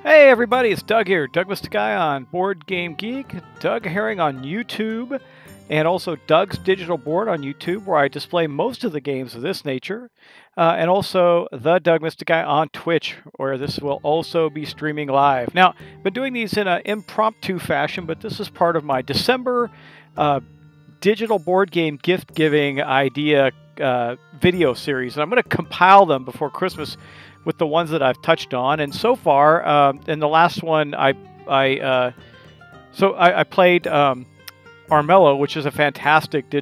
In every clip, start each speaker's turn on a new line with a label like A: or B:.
A: Hey everybody, it's Doug here. Doug Mr. Guy on Board Game Geek, Doug Herring on YouTube, and also Doug's Digital Board on YouTube, where I display most of the games of this nature, and also the Doug Mr. Guy on Twitch, where this will also be streaming live. Now, I've been doing these in an impromptu fashion, but this is part of my December digital board game gift giving idea video series, and I'm going to compile them before Christmas with the ones that I've touched on. And so far, in the last one, I played Armello, which is a fantastic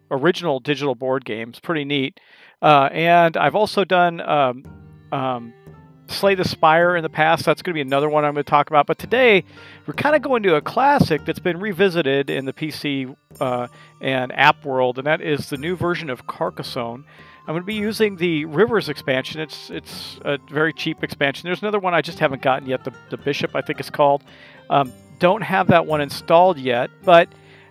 A: original digital board game. It's pretty neat. And I've also done Slay the Spire in the past. That's going to be another one I'm going to talk about. But today, we're kind of going to a classic that's been revisited in the PC and app world, and that is the new version of Carcassonne. I'm going to be using the Rivers expansion. It's a very cheap expansion. There's another one I just haven't gotten yet, the Bishop, I think it's called. Don't have that one installed yet, but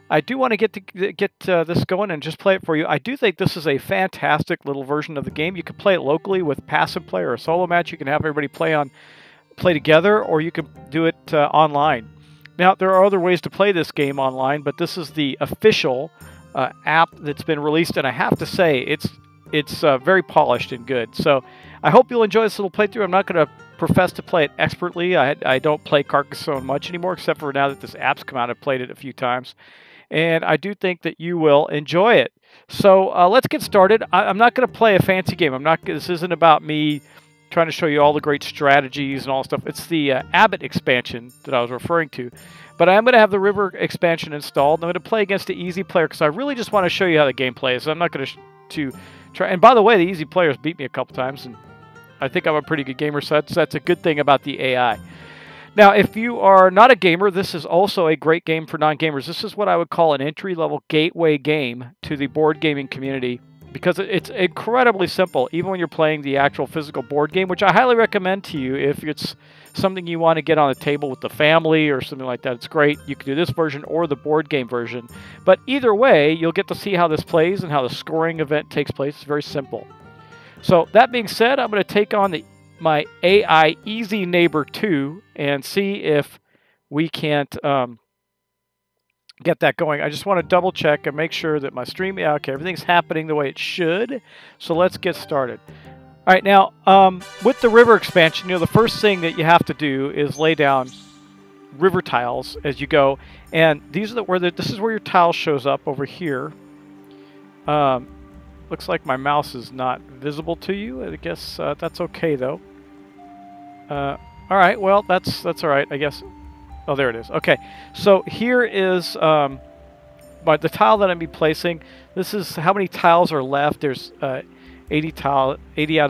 A: I do want to get this going and just play it for you. I do think this is a fantastic little version of the game. You can play it locally with passive play or a solo match. You can have everybody play together, or you can do it online. Now, there are other ways to play this game online, but this is the official app that's been released, and I have to say, it's very polished and good. So I hope you'll enjoy this little playthrough. I'm not going to profess to play it expertly. I don't play Carcassonne much anymore, except for now that this app's come out. I've played it a few times. And I do think that you will enjoy it. So let's get started. I'm not going to play a fancy game. This isn't about me trying to show you all the great strategies and all that stuff. It's the Abbott expansion that I was referring to. But I am going to have the River expansion installed. I'm going to play against the easy player because I really just want to show you how the game plays. So I'm not going to try. And by the way, the easy players beat me a couple times, and I think I'm a pretty good gamer, so that's a good thing about the AI. Now, if you are not a gamer, this is also a great game for non-gamers. This is what I would call an entry-level gateway game to the board gaming community because it's incredibly simple, even when you're playing the actual physical board game, which I highly recommend to you if it's something you want to get on the table with the family or something like that. It's great. You can do this version or the board game version. But either way, you'll get to see how this plays and how the scoring event takes place. It's very simple. So that being said, I'm going to take on my AI Easy Neighbor 2 and see if we can't get that going. I just want to double check and make sure that my stream, okay, everything's happening the way it should. So let's get started. All right, now, with the River expansion, the first thing that you have to do is lay down river tiles as you go. And these are this is where your tile shows up over here. Looks like my mouse is not visible to you. I guess that's okay, though. All right, well, that's all right, I guess. Oh, there it is. Okay, so here is the tile that I'm be placing. This is how many tiles are left. There's 80 out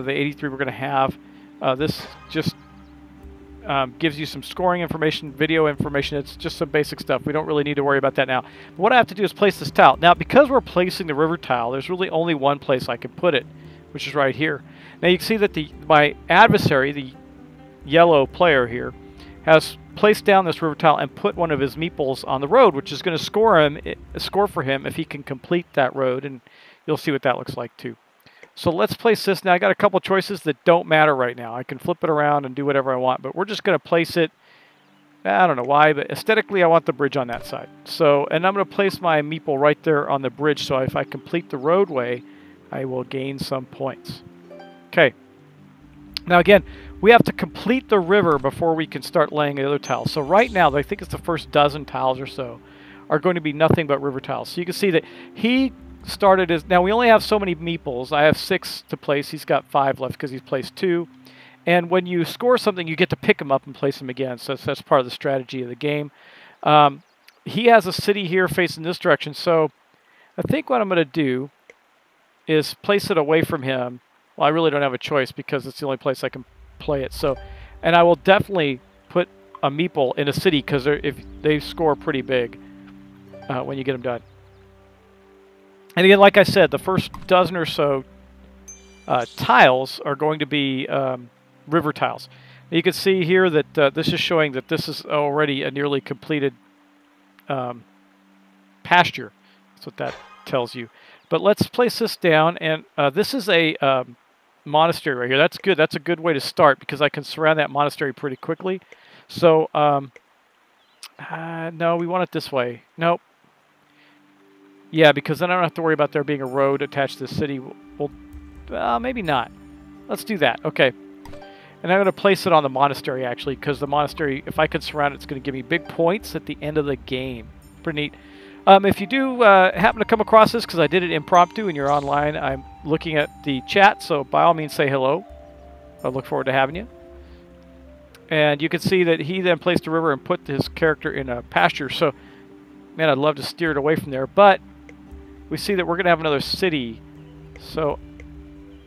A: of the 83 we're going to have. This just gives you some scoring information, video information. It's just some basic stuff. We don't really need to worry about that now. But what I have to do is place this tile. Now, because we're placing the river tile, there's really only one place I can put it, which is right here. Now, you can see that my adversary, the yellow player here, has placed down this river tile and put one of his meeples on the road, which is going to score for him if he can complete that road, and you'll see what that looks like too. So let's place this. Now I got a couple choices that don't matter right now. I can flip it around and do whatever I want, but we're just going to place it. I don't know why, but aesthetically I want the bridge on that side. So, and I'm going to place my meeple right there on the bridge, so if I complete the roadway, I will gain some points. Okay. Now again, we have to complete the river before we can start laying the other tiles. So right now, I think it's the first dozen tiles or so are going to be nothing but river tiles. So you can see that he started as, now we only have so many meeples. I have 6 to place. He's got 5 left because he's placed 2. And when you score something, you get to pick him up and place him again. So that's part of the strategy of the game. He has a city here facing this direction. So I think what I'm going to do is place it away from him. Well, I really don't have a choice because it's the only place I can play it. So, and I will definitely put a meeple in a city because if they score pretty big when you get them done. And again, like I said, the first dozen or so tiles are going to be river tiles. You can see here that this is showing that this is already a nearly completed pasture. That's what that tells you. But let's place this down, and this is a monastery right here. That's good. That's a good way to start because I can surround that monastery pretty quickly. So, no, we want it this way. Nope. Yeah, because then I don't have to worry about there being a road attached to the city. Well, maybe not. Let's do that. Okay. And I'm going to place it on the monastery, actually, because the monastery, if I can surround it, it's going to give me big points at the end of the game. Pretty neat. If you do happen to come across this, because I did it impromptu and you're online, I'm looking at the chat, so by all means say hello. I look forward to having you. And you can see that he then placed a river and put his character in a pasture. So, man, I'd love to steer it away from there. But we see that we're going to have another city. So,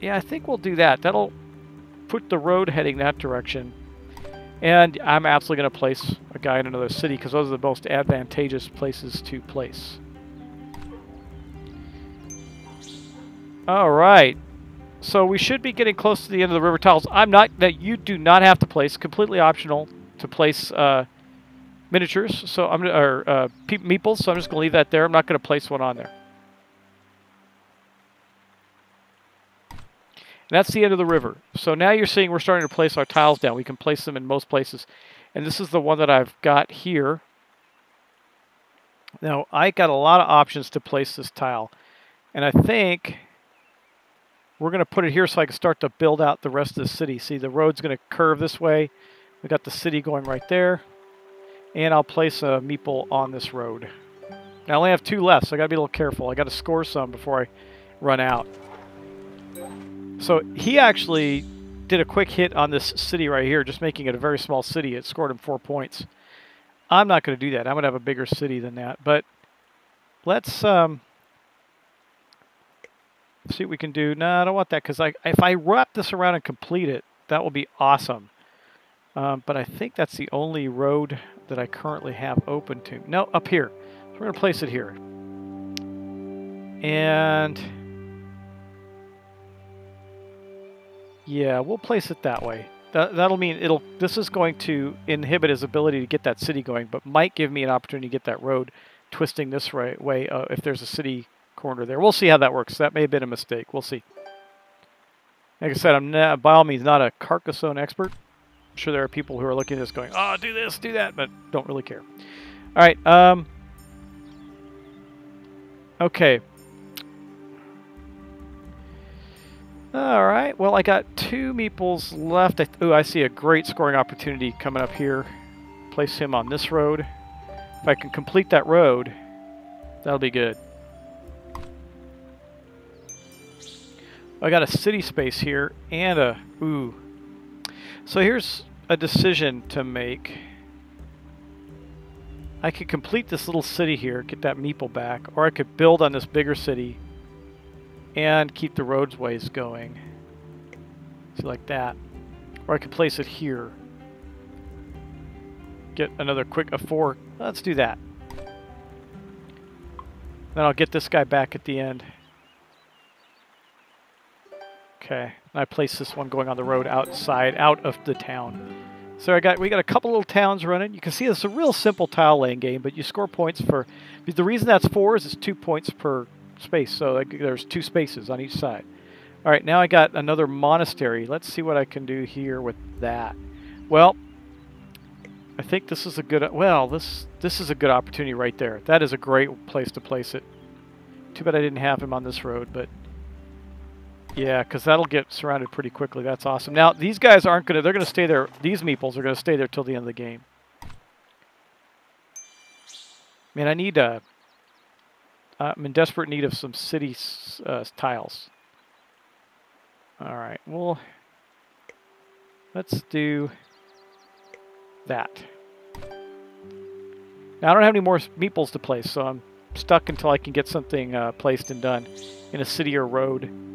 A: yeah, I think we'll do that. That'll put the road heading that direction. And I'm absolutely going to place a guy in another city because those are the most advantageous places to place. All right. So we should be getting close to the end of the river tiles. You do not have to place. Completely optional to place miniatures. So I'm meeples. So I'm just going to leave that there. I'm not going to place one on there. And that's the end of the river. So now you're seeing we're starting to place our tiles down. We can place them in most places. And this is the one that I've got here. Now, I got a lot of options to place this tile. And I think we're going to put it here so I can start to build out the rest of the city. See, the road's going to curve this way. We got the city going right there. And I'll place a meeple on this road. Now, I only have 2 left, so I got to be a little careful. I got to score some before I run out. So he actually did a quick hit on this city right here, just making it a very small city. It scored him 4 points. I'm not going to do that. I'm going to have a bigger city than that. But let's see what we can do. No, I don't want that because if I wrap this around and complete it, that will be awesome. But I think that's the only road that I currently have open to. No, up here. So we're going to place it here. And yeah, we'll place it that way. That'll mean this is going to inhibit his ability to get that city going, but might give me an opportunity to get that road twisting this way if there's a city corner there. We'll see how that works. That may have been a mistake. We'll see. Like I said, I'm by all means not a Carcassonne expert. I'm sure there are people who are looking at this going, oh, do this, do that, but don't really care. All right. Okay. All right, well, I got 2 meeples left. I see a great scoring opportunity coming up here. Place him on this road. If I can complete that road, that'll be good. I got a city space here and a... Ooh. So here's a decision to make. I could complete this little city here, get that meeple back, or I could build on this bigger city and keep the roadways going. See, like that. Or I could place it here. Get another quick 4. Let's do that. Then I'll get this guy back at the end. Okay. And I place this one going on the road outside, out of the town. So we got a couple little towns running. You can see it's a real simple tile laying game, but you score points for... The reason that's 4 is it's 2 points per space, so there's 2 spaces on each side. All right, now I got another monastery. Let's see what I can do here with that. Well, I think this is a good... Well, this is a good opportunity right there. That is a great place to place it. Too bad I didn't have him on this road, but... Yeah, because that'll get surrounded pretty quickly. That's awesome. Now, these guys aren't going to... They're going to stay there. These meeples are going to stay there till the end of the game. Man, I need... I'm in desperate need of some city tiles. All right, well... Let's do... that. Now, I don't have any more meeples to place, so I'm stuck until I can get something placed and done in a city or road.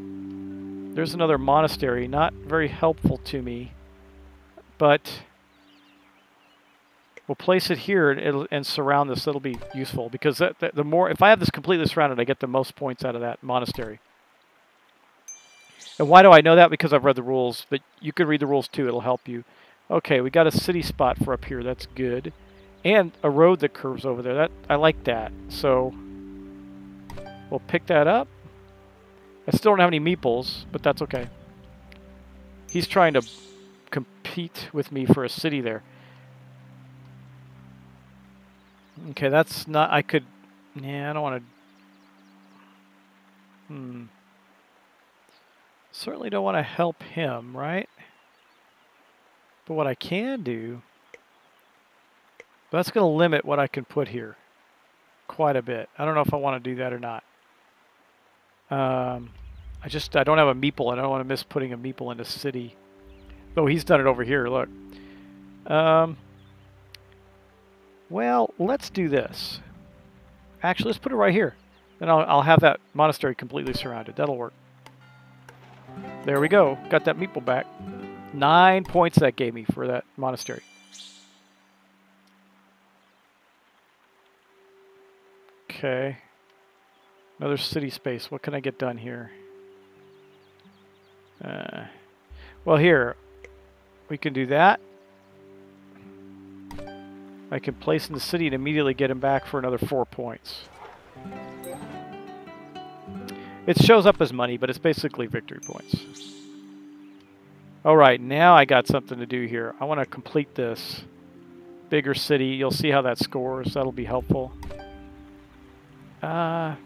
A: There's another monastery, not very helpful to me, but we'll place it here and surround this. That'll be useful because the more, if I have this completely surrounded, I get the most points out of that monastery. And why do I know that? Because I've read the rules, but you could read the rules too. It'll help you. Okay, we got a city spot for up here. That's good. And a road that curves over there. I like that. So we'll pick that up. I still don't have any meeples, but that's okay. He's trying to compete with me for a city there. Okay, that's not... I could... Yeah, I don't want to... Certainly don't want to help him, right? But what I can do... That's going to limit what I can put here quite a bit. I don't know if I want to do that or not. I don't have a meeple. I don't want to miss putting a meeple in a city. Oh, he's done it over here, look. Well, let's do this. Actually, let's put it right here. Then I'll have that monastery completely surrounded. That'll work. There we go. Got that meeple back. 9 points that gave me for that monastery. Okay. Another city space. What can I get done here? Well, here. We can do that. I can place in the city and immediately get him back for another 4 points. It shows up as money, but it's basically victory points. Alright, now I got something to do here. I want to complete this bigger city. You'll see how that scores. That'll be helpful. I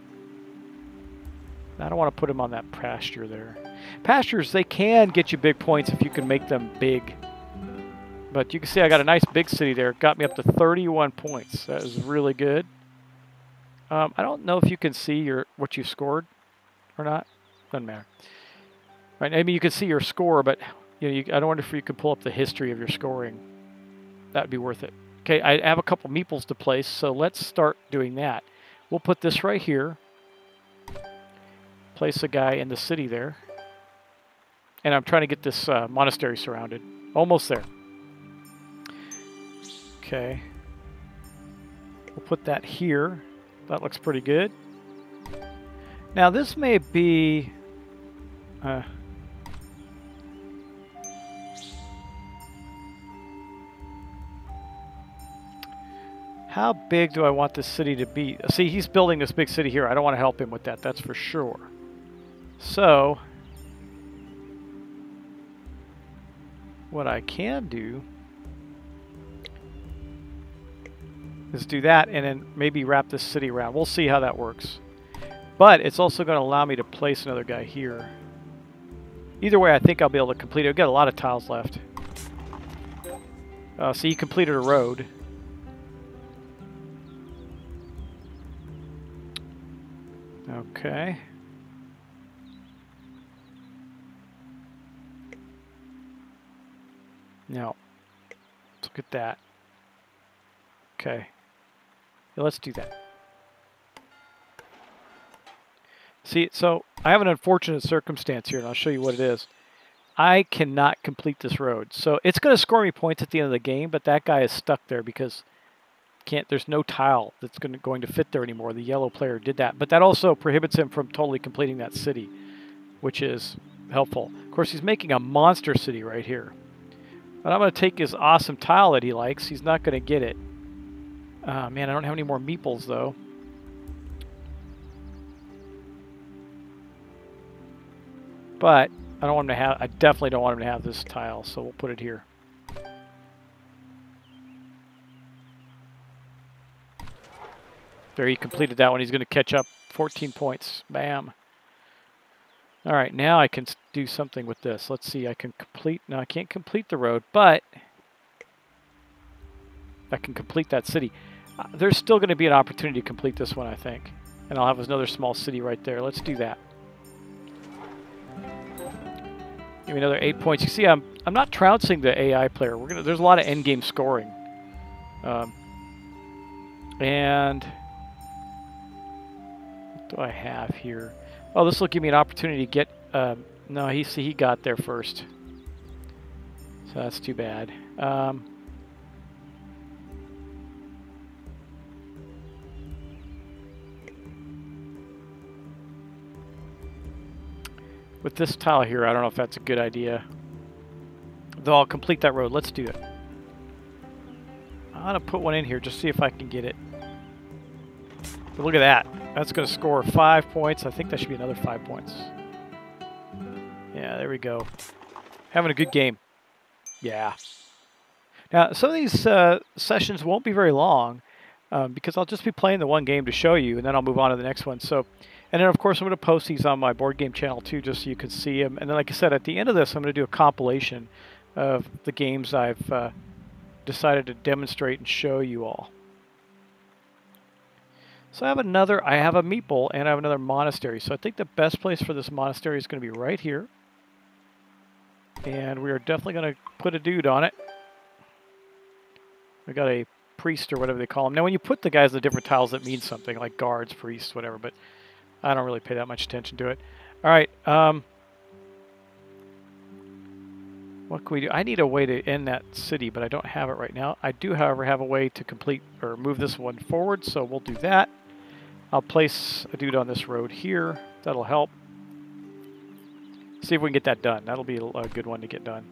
A: don't want to put him on that pasture there. Pastures, they can get you big points if you can make them big. But you can see I got a nice big city there. It got me up to 31 points. That is really good. I don't know if you can see what you scored or not. Doesn't matter. Right, I mean, you can see your score, but I don't wonder if you could pull up the history of your scoring. That would be worth it. Okay, I have a couple meeples to place, so let's start doing that. We'll put this right here. Place a guy in the city there. And I'm trying to get this monastery surrounded. Almost there. Okay. We'll put that here. That looks pretty good. Now this may be... how big do I want this city to be? See, he's building this big city here. I don't want to help him with that, that's for sure. So, what I can do is do that and then maybe wrap this city around. We'll see how that works. But it's also going to allow me to place another guy here. Either way, I think I'll be able to complete it. I've got a lot of tiles left. See, he completed a road. Okay. Now, let's look at that. Okay. Yeah, let's do that. See, so I have an unfortunate circumstance here, and I'll show you what it is. I cannot complete this road. So it's going to score me points at the end of the game, but that guy is stuck there because there's no tile that's going to fit there anymore. The yellow player did that. But that also prohibits him from totally completing that city, which is helpful. Of course, he's making a monster city right here. But I'm going to take his awesome tile that he likes. He's not going to get it. Man, I don't have any more meeples, though. But I definitely don't want him to have this tile, so we'll put it here. There, he completed that one. He's going to catch up 14 points. Bam. All right, now I can do something with this. Let's see. I can complete... No, I can't complete the road, but I can complete that city. There's still going to be an opportunity to complete this one, I think. And I'll have another small city right there. Let's do that. Give me another 8 points. You see, I'm not trouncing the AI player. There's a lot of endgame scoring. And... what do I have here? Oh, this will give me an opportunity to get... no, he got there first. So that's too bad. With this tile here, I don't know if that's a good idea. Though I'll complete that road. Let's do it. I'm going to put one in here, just see if I can get it. But look at that. That's going to score 5 points. I think that should be another 5 points. Yeah, there we go. Having a good game. Yeah. Now, some of these sessions won't be very long because I'll just be playing the one game to show you, and then I'll move on to the next one. So, and then, of course, I'm going to post these on my board game channel, too, just so you can see them. And then, like I said, at the end of this, I'm going to do a compilation of the games I've decided to demonstrate and show you all. So I have a meeple, and I have another monastery. So I think the best place for this monastery is going to be right here. And we are definitely going to put a dude on it. We got a priest or whatever they call them. Now, when you put the guys in the different tiles, that means something, like guards, priests, whatever, but I don't really pay that much attention to it. All right. What can we do? I need a way to end that city, but I don't have it right now. I do, however, have a way to complete or move this one forward, so we'll do that. I'll place a dude on this road here. That'll help. See if we can get that done. That'll be a good one to get done.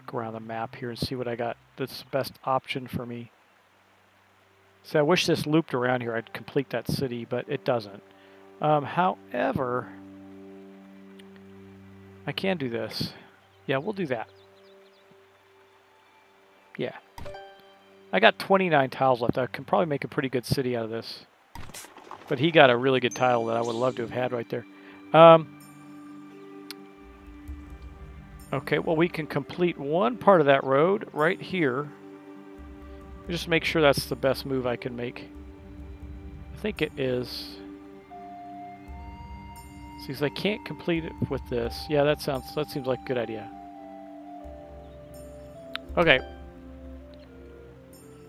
A: Go around the map here and see what I got that's the best option for me. See, I wish this looped around here. I'd complete that city, but it doesn't. However, I can do this. Yeah, we'll do that. Yeah. I got 29 tiles left. I can probably make a pretty good city out of this. But he got a really good tile that I would love to have had right there. Okay, well, we can complete one part of that road right here. Just make sure that's the best move I can make. I think it is. Seems I can't complete it with this. Yeah, that seems like a good idea. Okay.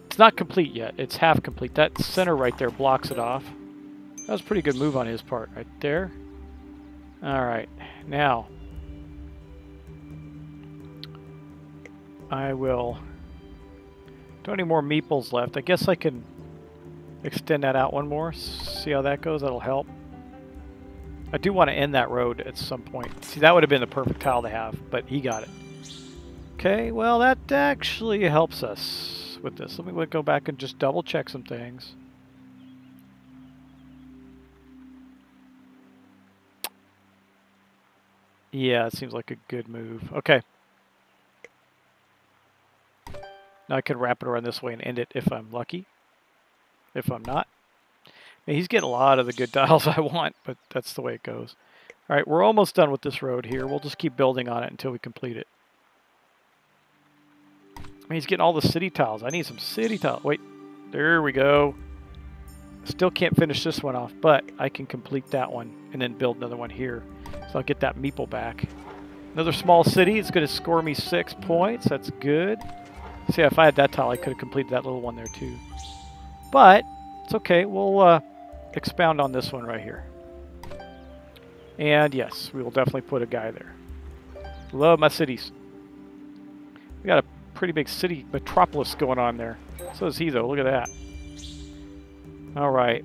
A: It's not complete yet. It's half complete. That center right there blocks it off. That was a pretty good move on his part right there. All right. Now, I will... Don't any more meeples left. I guess I can extend that out one more. See how that goes? That'll help. I do want to end that road at some point. See, that would have been the perfect tile to have, but he got it. Okay, well, that actually helps us with this. Let me go back and just double check some things. Yeah, it seems like a good move. Okay. Now I can wrap it around this way and end it if I'm lucky. If I'm not. Now, he's getting a lot of the good tiles I want, but that's the way it goes. All right, we're almost done with this road here. We'll just keep building on it until we complete it. I mean, he's getting all the city tiles. I need some city tiles. Wait, there we go. Still can't finish this one off, but I can complete that one and then build another one here. So I'll get that meeple back. Another small city. It's going to score me 6 points. That's good. See, if I had that tile, I could have completed that little one there too. But it's okay. We'll expound on this one right here. And yes, we will definitely put a guy there. Love my cities. We got a pretty big city metropolis going on there. So does he, though. Look at that. All right.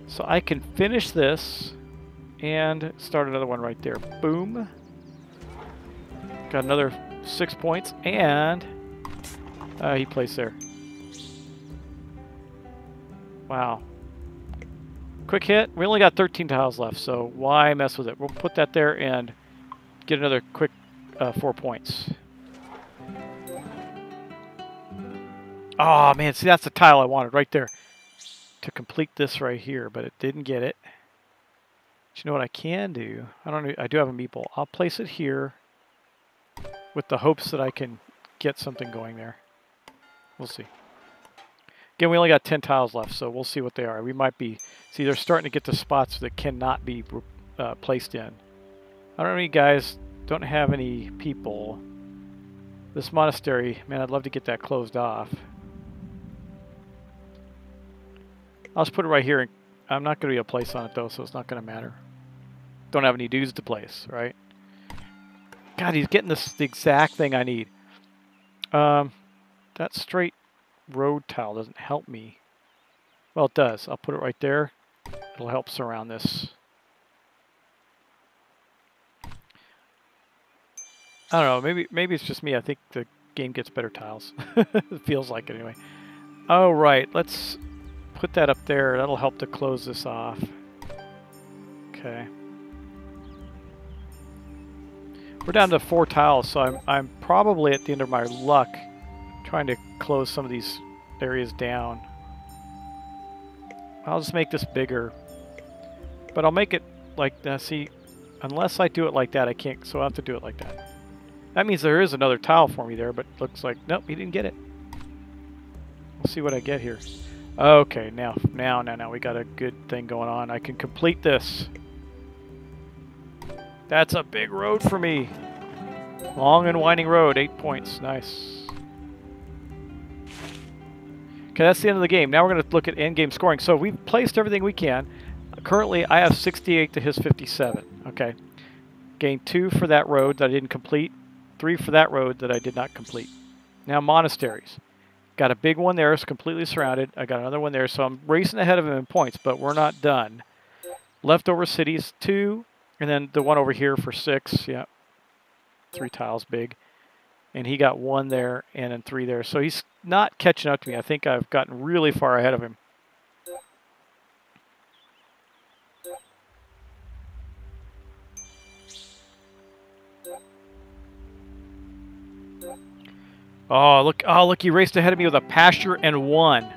A: So I can finish this and start another one right there. Boom. Got another 6 points, and he placed there. Wow. Quick hit. We only got 13 tiles left, so why mess with it? We'll put that there and get another quick 4 points. Oh, man. See, that's the tile I wanted right there to complete this right here, but it didn't get it. But you know what I can do? I do have a meeple. I'll place it here with the hopes that I can get something going there. We'll see. Again, we only got 10 tiles left, so we'll see what they are. We might be... See, they're starting to get to spots that cannot be placed in. I don't know any guys, don't have any people. This monastery, man, I'd love to get that closed off. I'll just put it right here. I'm not going to be able to place on it, though, so it's not going to matter. Don't have any dudes to place, right? God, he's getting the exact thing I need. That straight road tile doesn't help me. Well, it does. I'll put it right there. It'll help surround this. I don't know. Maybe it's just me. I think the game gets better tiles. It feels like it anyway. Oh right, let's put that up there. That'll help to close this off. Okay. We're down to 4 tiles, so I'm probably at the end of my luck trying to close some of these areas down. I'll just make this bigger. But I'll make it like, see, unless I do it like that, I can't, so I'll have to do it like that. That means there is another tile for me there, but looks like, nope, he didn't get it. We'll see what I get here. Okay, now, we got a good thing going on. I can complete this. That's a big road for me. Long and winding road, 8 points, nice. Okay, that's the end of the game. Now we're going to look at end-game scoring. So we've placed everything we can. Currently, I have 68 to his 57. Okay. Gained 2 for that road that I didn't complete. 3 for that road that I did not complete. Now, monasteries. Got a big one there. It's completely surrounded. I got another one there. So I'm racing ahead of him in points, but we're not done. Leftover cities, 2. And then the one over here for 6. Yeah. 3 tiles big. And he got 1 there and then 3 there. So he's not catching up to me. I think I've gotten really far ahead of him. Oh, look, he raced ahead of me with a pasture and 1.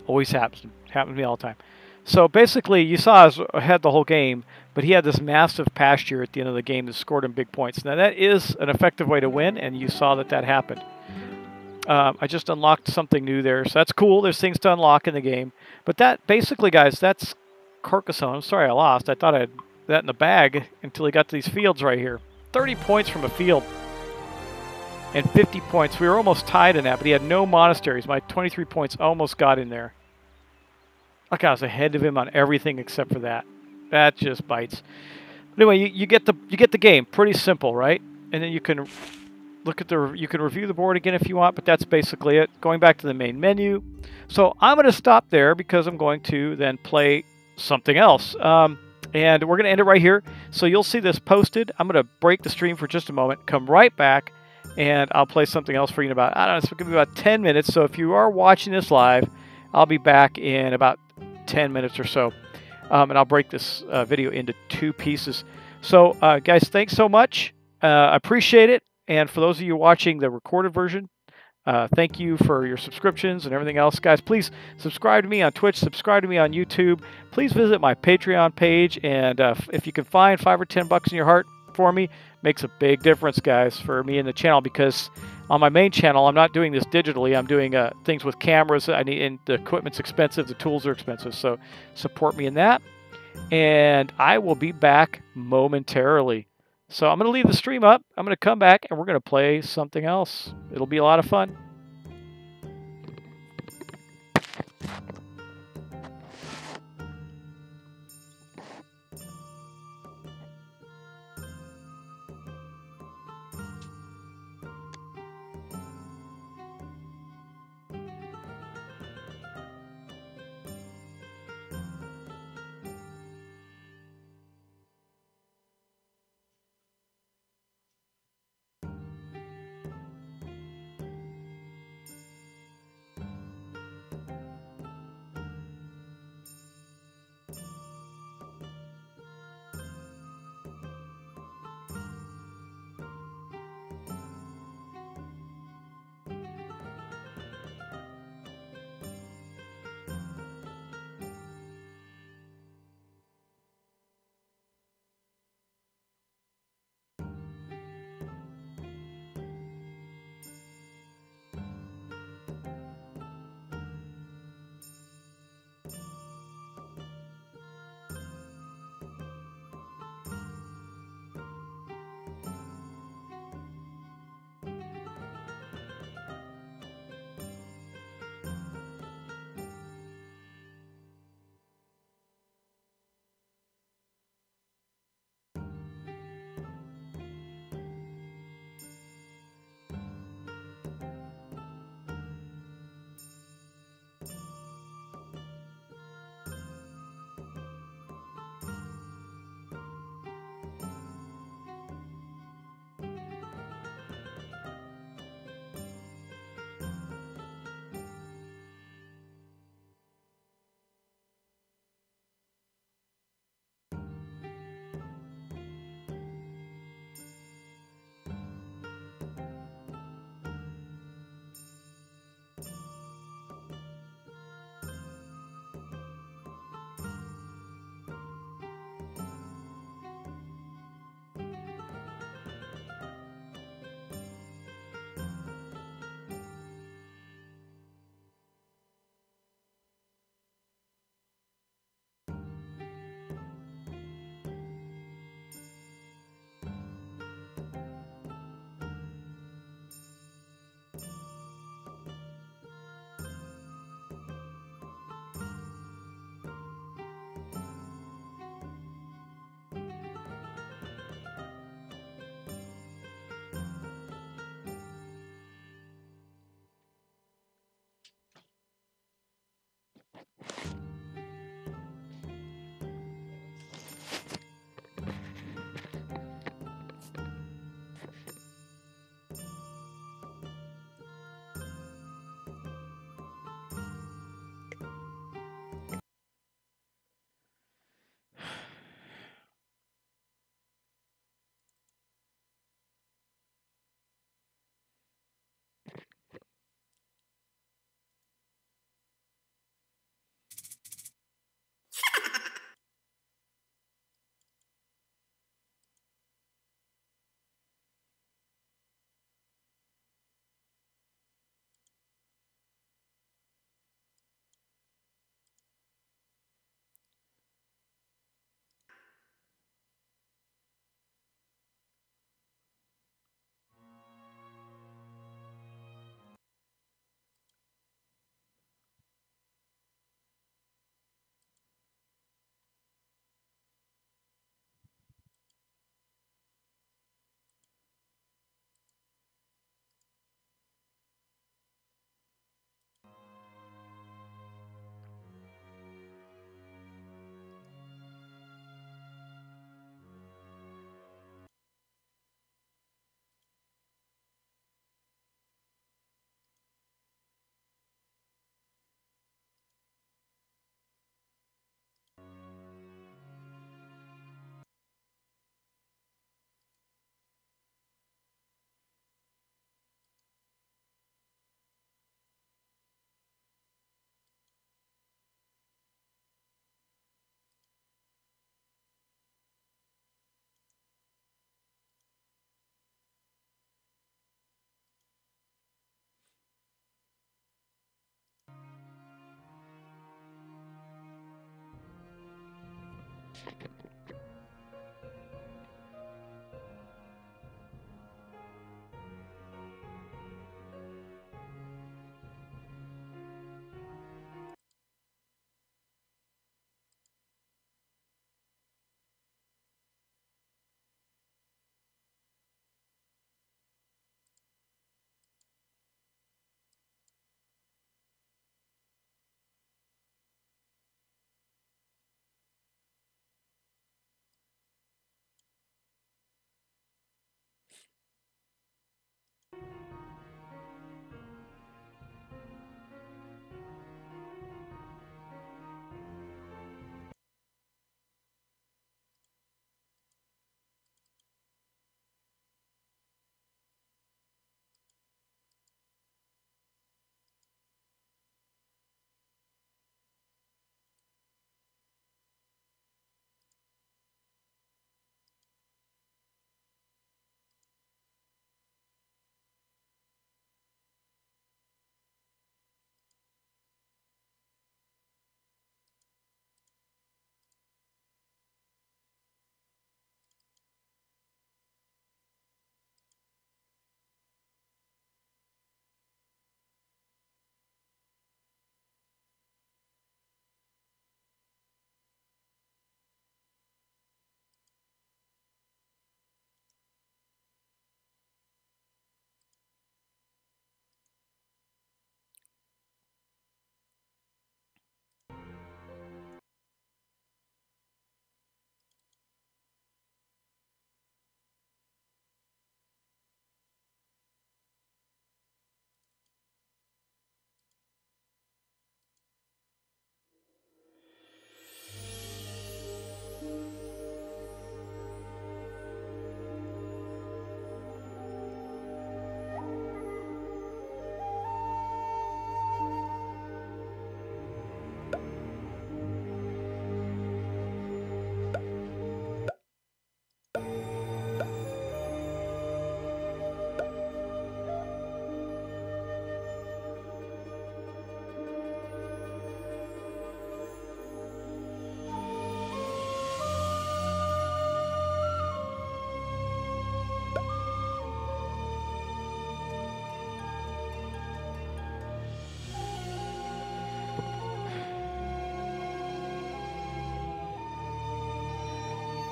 A: Always happens to me all the time. So basically, you saw I was ahead the whole game, but he had this massive pasture at the end of the game that scored him big points. Now, that is an effective way to win, and you saw that happened. I just unlocked something new there, so that's cool. There's things to unlock in the game. But that, basically, guys, that's Carcassonne. I'm sorry I lost. I thought I had that in the bag until he got to these fields right here. 30 points from a field. And 50 points. We were almost tied in that, but he had no monasteries. My 23 points almost got in there. Like I was ahead of him on everything except for that. That just bites. But anyway, you get the game. Pretty simple, right? And then you can look at you can review the board again if you want, but that's basically it. Going back to the main menu. So I'm going to stop there because I'm going to then play something else. And we're going to end it right here. So you'll see this posted. I'm going to break the stream for just a moment. Come right back. And I'll play something else for you in about, I don't know, it's going to be about 10 minutes. So if you are watching this live, I'll be back in about 10 minutes or so. And I'll break this video into 2 pieces. So, guys, thanks so much. I appreciate it. And for those of you watching the recorded version, thank you for your subscriptions and everything else. Guys, please subscribe to me on Twitch. Subscribe to me on YouTube. Please visit my Patreon page. And if you can find $5 or $10 in your heart for me, makes a big difference, guys, for me and the channel, because on my main channel, I'm not doing this digitally. I'm doing things with cameras. And the equipment's expensive. The tools are expensive. So support me in that. And I will be back momentarily. So I'm going to leave the stream up. I'm going to come back and we're going to play something else. It'll be a lot of fun.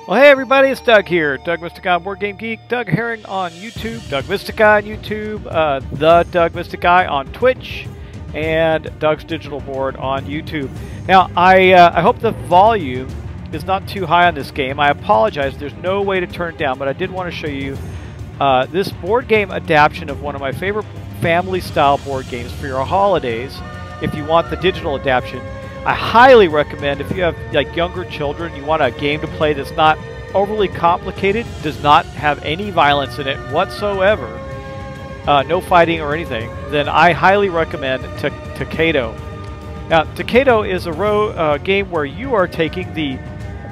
A: Well, hey everybody, it's Doug here. Doug Mystic Board Game Geek. Doug Herring on YouTube. Doug Mystic on YouTube. The Doug Mystic on Twitch. And Doug's Digital Board on YouTube. Now, I hope the volume is not too high on this game. I apologize. There's no way to turn it down, but I did want to show you this board game adaptation of one of my favorite family-style board games for your holidays. If you want the digital adaptation, I highly recommend if you have like younger children, you want a game to play that's not overly complicated, does not have any violence in it whatsoever, no fighting or anything, then I highly recommend Takedo. Now, Takedo is a game where you are taking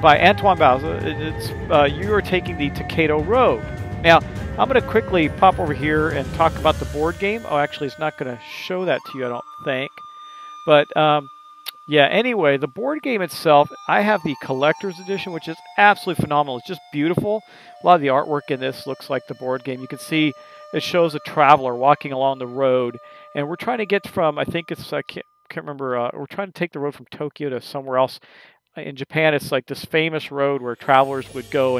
A: by Antoine Bauza, you are taking the Takedo Road. Now, I'm going to quickly pop over here and talk about the board game. Oh, actually, it's not going to show that to you, I don't think. But, yeah, anyway, the board game itself, I have the collector's edition, which is absolutely phenomenal. It's just beautiful. A lot of the artwork in this looks like the board game. You can see it shows a traveler walking along the road. And we're trying to get from, I think it's, I can't remember, we're trying to take the road from Tokyo to somewhere else. In Japan, it's like this famous road where travelers would go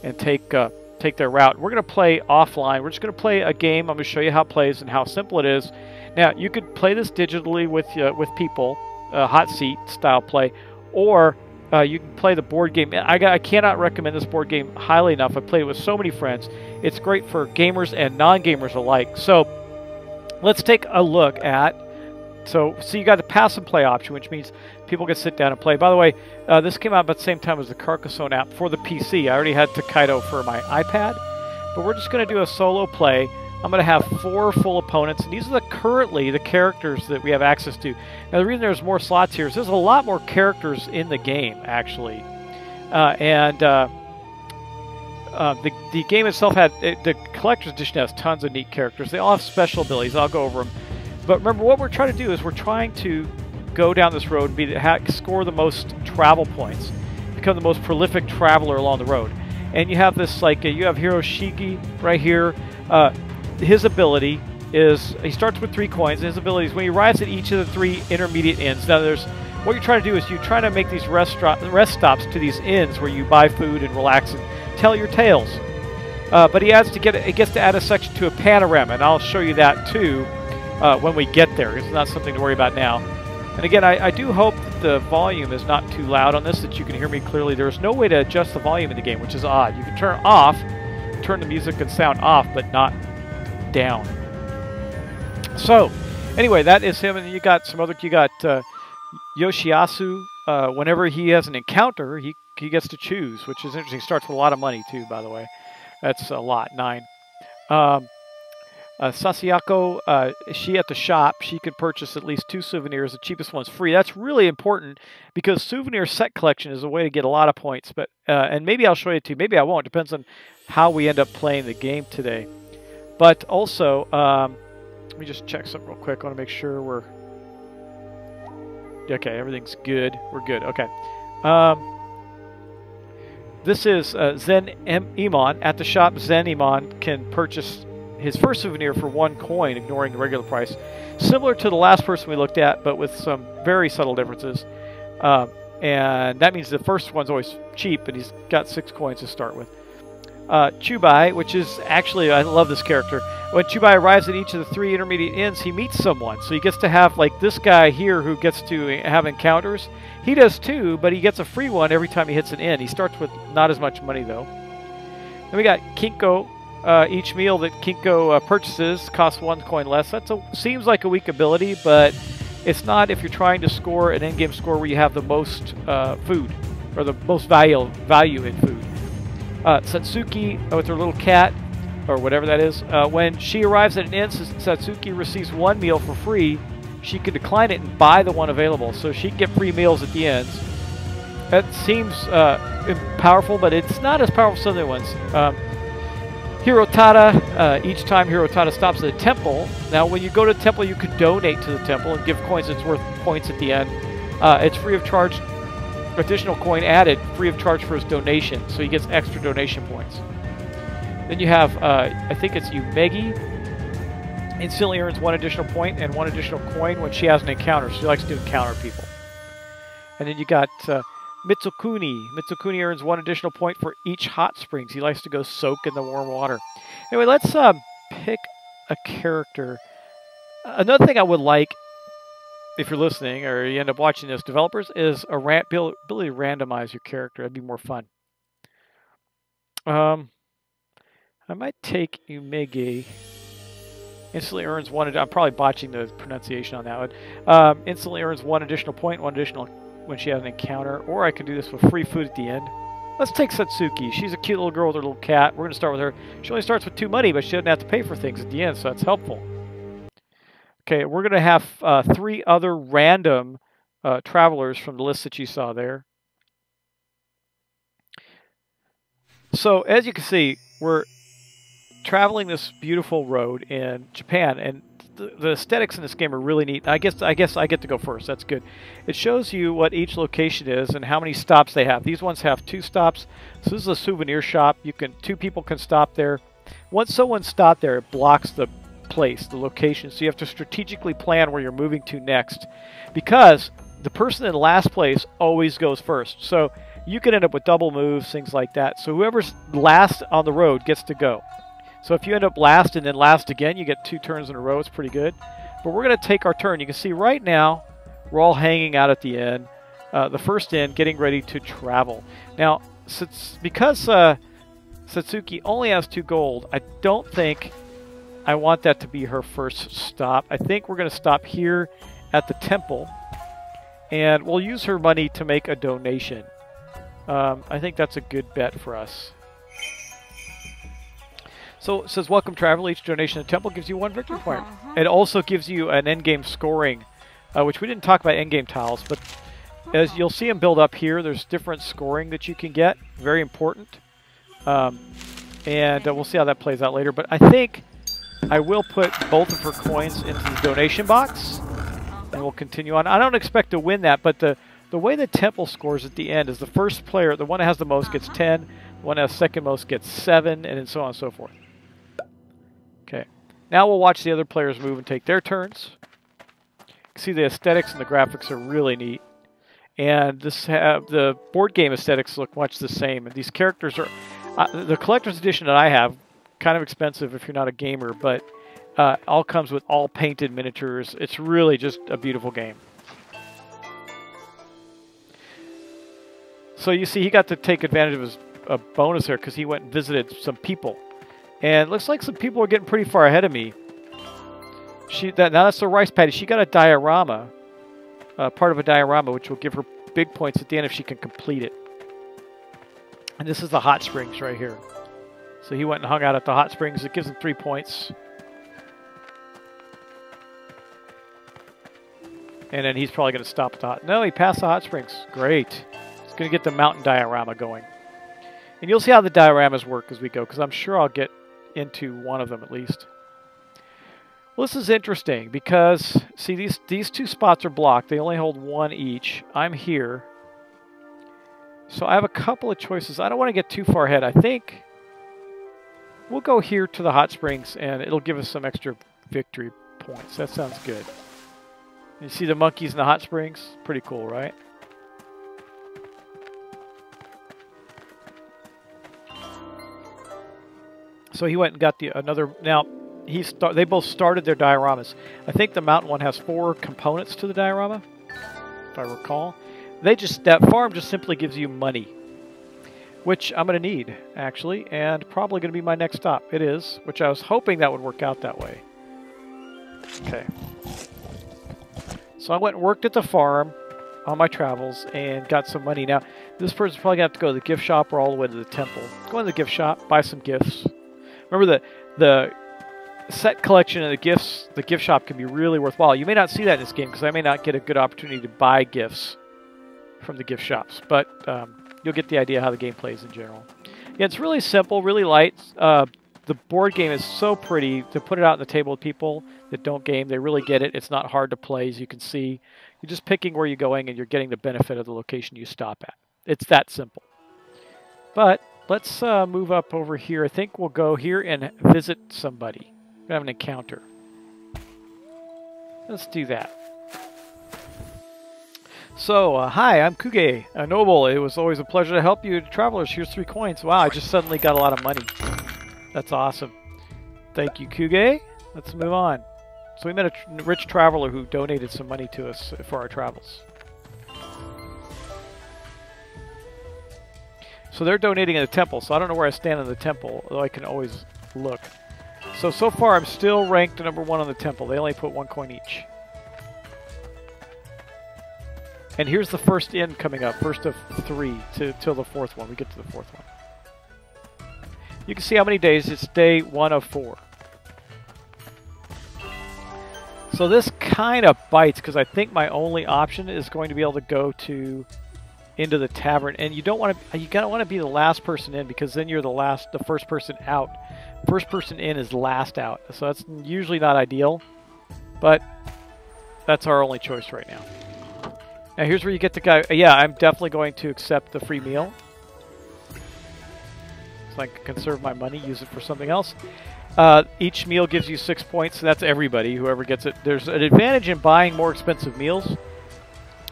A: and take their route. We're going to play offline. We're just going to play a game. I'm going to show you how it plays and how simple it is. Now, you could play this digitally with people. Hot seat style play, or you can play the board game. I cannot recommend this board game highly enough. I played it with so many friends. It's great for gamers and non-gamers alike. So let's take a look at, so you got the pass and play option, which means people can sit down and play. By the way, this came out about the same time as the Carcassonne app for the PC. I already had Takedo for my iPad, but we're just going to do a solo play. I'm going to have 4 full opponents, and these are currently the characters that we have access to. Now, the reason there's more slots here is there's a lot more characters in the game, actually. The game itself the collector's edition has tons of neat characters. They all have special abilities. I'll go over them. But remember, what we're trying to do is we're trying to go down this road and score the most travel points. become the most prolific traveler along the road. And you have this, like, you have Hiroshige right here. His ability is, he starts with 3 coins, and his ability is when he arrives at each of the 3 intermediate inns. Now, what you're trying to do is you're trying to make these rest stops to these inns where you buy food and relax and tell your tales. But he gets to add a section to a panorama, and I'll show you that too when we get there. It's not something to worry about now. And again, I do hope that the volume is not too loud on this, that you can hear me clearly. There's no way to adjust the volume in the game, which is odd. You can turn the music and sound off, but not down. So, anyway, that is him, and you got Yoshiyasu. Whenever he has an encounter, he gets to choose, which is interesting. Starts with a lot of money too, by the way. That's a lot, 9. Sasayako, she at the shop, she could purchase at least 2 souvenirs. The cheapest one's free. That's really important because souvenir set collection is a way to get a lot of points. But and maybe I'll show you too. Maybe I won't. Depends on how we end up playing the game today. But also, let me just check something real quick. I want to make sure we're okay. Everything's good. We're good. Okay. This is Zen Iman. At the shop, Zen Iman can purchase his first souvenir for 1 coin, ignoring the regular price. Similar to the last person we looked at, but with some very subtle differences. And that means the first one's always cheap, and he's got 6 coins to start with. Chubai, which is actually, I love this character. When Chubai arrives at each of the 3 intermediate inns, he meets someone. So he gets to have, like, this guy here who gets to have encounters. He does too, but he gets a free one every time he hits an inn. He starts with not as much money, though. Then we got Kinko. Each meal that Kinko purchases costs 1 coin less. That seems like a weak ability, but it's not if you're trying to score an in-game score where you have the most food, or the most value in food. Satsuki, with her little cat, or whatever that is, when she arrives at an inn, Satsuki receives 1 meal for free. She can decline it and buy the one available, so she can get free meals at the inns. That seems powerful, but it's not as powerful as some other ones. Hirotada, each time Hirotada stops at a temple. Now, when you go to the temple, you can donate to the temple and give coins that's worth points at the end. It's free of charge. Additional coin added, free of charge for his donation, so he gets extra donation points. Then you have, I think it's Umegi. Instantly earns 1 additional point and 1 additional coin when she has an encounter. She likes to encounter people. And then you got Mitsukuni. Mitsukuni earns 1 additional point for each hot springs. He likes to go soak in the warm water. Anyway, let's pick a character. Another thing I would like, if you're listening or you end up watching this, developers, is a ability to randomize your character. That'd be more fun. I might take Umege. Instantly earns 1. I'm probably botching the pronunciation on that one. Instantly earns 1 additional point, 1 additional when she has an encounter. Or I could do this with free food at the end. Let's take Satsuki. She's a cute little girl with her little cat. We're going to start with her. She only starts with 2 money, but she doesn't have to pay for things at the end, so that's helpful. Okay, we're going to have 3 other random travelers from the list that you saw there. So, as you can see, we're traveling this beautiful road in Japan, and the aesthetics in this game are really neat. I guess I get to go first. That's good. It shows you what each location is and how many stops they have. These ones have 2 stops. So this is a souvenir shop. 2 people can stop there. Once someone stopped there, it blocks the place, the location. So you have to strategically plan where you're moving to next, because the person in last place always goes first. So you can end up with double moves, things like that. So whoever's last on the road gets to go. So if you end up last and then last again, you get 2 turns in a row. It's pretty good. But we're going to take our turn. You can see right now, we're all hanging out at the inn. The first inn, getting ready to travel. Now, because Satsuki only has 2 gold, I don't think I want that to be her first stop. I think we're going to stop here at the temple. And we'll use her money to make a donation. I think that's a good bet for us. So it says, welcome traveler. Each donation to the temple gives you 1 victory point. It also gives you an endgame scoring, which we didn't talk about endgame tiles, but as you'll see them build up here, there's different scoring that you can get. Very important. And we'll see how that plays out later. But I think I will put both of her coins into the donation box, and we'll continue on. I don't expect to win that, but the the way the temple scores at the end is the first player, the one that has the most gets 10, the one that has second most gets 7, and then so on and so forth. Okay. Now we'll watch the other players move and take their turns. You can see the aesthetics and the graphics are really neat. And the board game aesthetics look much the same. And these characters are... the collector's edition that I have, kind of expensive if you're not a gamer, but all comes with all painted miniatures. It's really just a beautiful game. So you see he got to take advantage of his bonus here because he went and visited some people. And it looks like some people are getting pretty far ahead of me. Now that's the rice paddy. She got a diorama, part of a diorama, which will give her big points at the end if she can complete it. And this is the hot springs right here. So he went and hung out at the hot springs. It gives him 3 points. And then he's probably going to stop at the hot... No, he passed the hot springs. Great. He's going to get the mountain diorama going. And you'll see how the dioramas work as we go, because I'm sure I'll get into one of them at least. Well, this is interesting because, see, these 2 spots are blocked. They only hold 1 each. I'm here. So I have a couple of choices. I don't want to get too far ahead. I think we'll go here to the hot springs, and it'll give us some extra victory points. That sounds good. You see the monkeys in the hot springs? Pretty cool, right? So he went and got another... Now, they both started their dioramas. I think the mountain one has 4 components to the diorama, if I recall. That farm just simply gives you money, which I'm going to need, actually, and probably going to be my next stop. It is, which I was hoping that would work out that way. Okay. So I went and worked at the farm on my travels and got some money. Now, this person's probably going to have to go to the gift shop or all the way to the temple. Go in the gift shop, buy some gifts. Remember, the set collection and the gift shop can be really worthwhile. You may not see that in this game because I may not get a good opportunity to buy gifts from the gift shops, but you'll get the idea how the game plays in general. Yeah, it's really simple, really light. The board game is so pretty. To put it out on the table with people that don't game, they really get it. It's not hard to play, as you can see. You're just picking where you're going, and you're getting the benefit of the location you stop at. It's that simple. But let's move up over here. I think we'll go here and visit somebody. We're going to have an encounter. Let's do that. So, hi, I'm Kuge, a noble. It was always a pleasure to help you, travelers. Here's 3 coins. Wow, I just suddenly got a lot of money. That's awesome. Thank you, Kuge. Let's move on. So we met a rich traveler who donated some money to us for our travels. So they're donating in the temple, so I don't know where I stand in the temple, although I can always look. So far I'm still ranked number 1 on the temple. They only put 1 coin each. And here's the first inn coming up, first of 3 till the 4th one. We get to the 4th one. You can see how many days. It's day 1 of 4. So this kind of bites because I think my only option is going to be able to go into the tavern, and you don't want to. You gotta want to be the last person in because then you're the first person out. First person in is last out. So that's usually not ideal, but that's our only choice right now. Now here's where you get the guy. Yeah, I'm definitely going to accept the free meal. So I can conserve my money, use it for something else. Each meal gives you 6 points. So that's everybody, whoever gets it. There's an advantage in buying more expensive meals.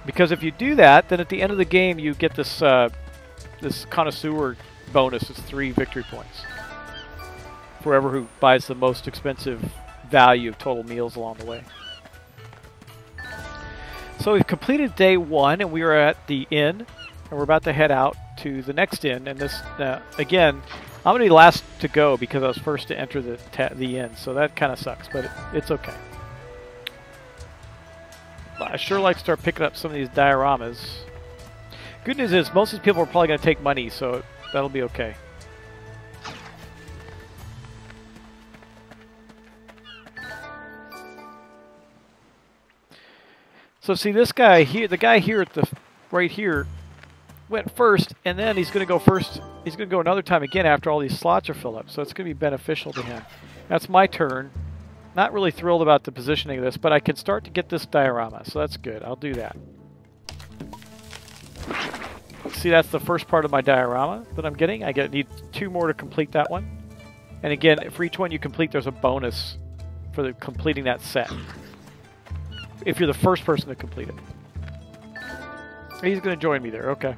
A: Because if you do that, then at the end of the game you get this this connoisseur bonus. It's 3 victory points. For whoever who buys the most expensive value of total meals along the way. So we've completed day 1, and we are at the inn, and we're about to head out to the next inn. And this, again, I'm going to be last to go because I was first to enter the inn, so that kind of sucks, but it's okay. But I sure like to start picking up some of these dioramas. Good news is most of these people are probably going to take money, so that'll be okay. So see this guy here, the guy here at right here went first, and then he's going to go first. He's going to go another time again after all these slots are filled up, so it's going to be beneficial to him. That's my turn. Not really thrilled about the positioning of this, but I can start to get this diorama, so that's good. I'll do that. See, that's the first part of my diorama that I'm getting. Need 2 more to complete that one. And again, for each one you complete, there's a bonus for completing that set. If you're the first person to complete it. He's going to join me there. Okay.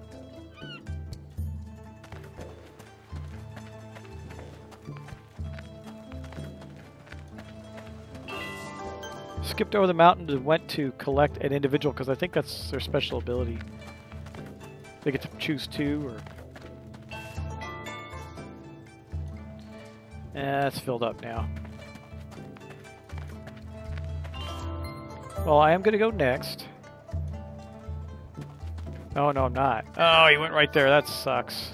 A: Skipped over the mountain and went to collect an individual because I think that's their special ability. They get to choose 2 or... it's filled up now. Well, I am going to go next. Oh, no, I'm not. Oh, he went right there. That sucks.